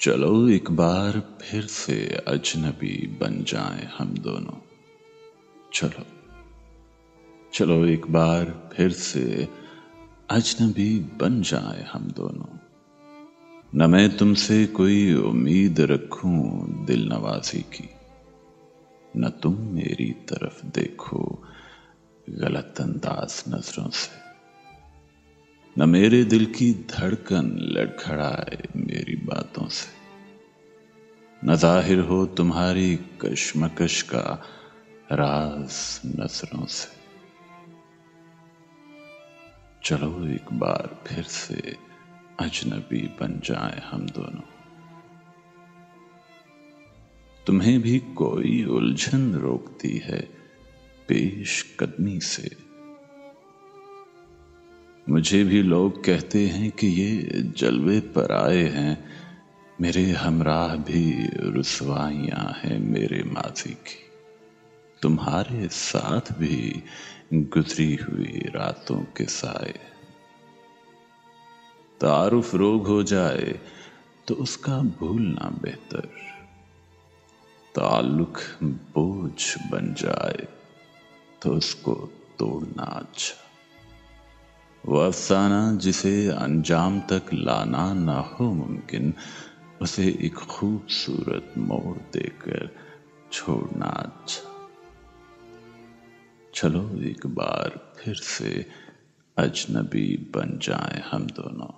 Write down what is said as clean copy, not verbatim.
चलो एक बार फिर से अजनबी बन जाएं हम दोनों। चलो चलो एक बार फिर से अजनबी बन जाएं हम दोनों। न मैं तुमसे कोई उम्मीद रखूं दिल नवाजी की, न तुम मेरी तरफ देखो गलत अंदाज नजरों से, न मेरे दिल की धड़कन लड़खड़ाए मेरी बातों से, न जाहिर हो तुम्हारी कश्मकश का राज नजरों से। चलो एक बार फिर से अजनबी बन जाएं हम दोनों। तुम्हें भी कोई उलझन रोकती है पेश कदमी से, मुझे भी लोग कहते हैं कि ये जलवे पर आए हैं, मेरे हमराह भी रुसवाइयां हैं मेरे माजी की, तुम्हारे साथ भी गुजरी हुई रातों के साए। तारुफ रोग हो जाए तो उसका भूलना बेहतर, ताल्लुक बोझ बन जाए तो उसको तोड़ना अच्छा। वो अफसाना जिसे अंजाम तक लाना ना हो मुमकिन, उसे एक खूबसूरत मोड़ देकर छोड़ना अच्छा। चलो एक बार फिर से अजनबी बन जाएं हम दोनों।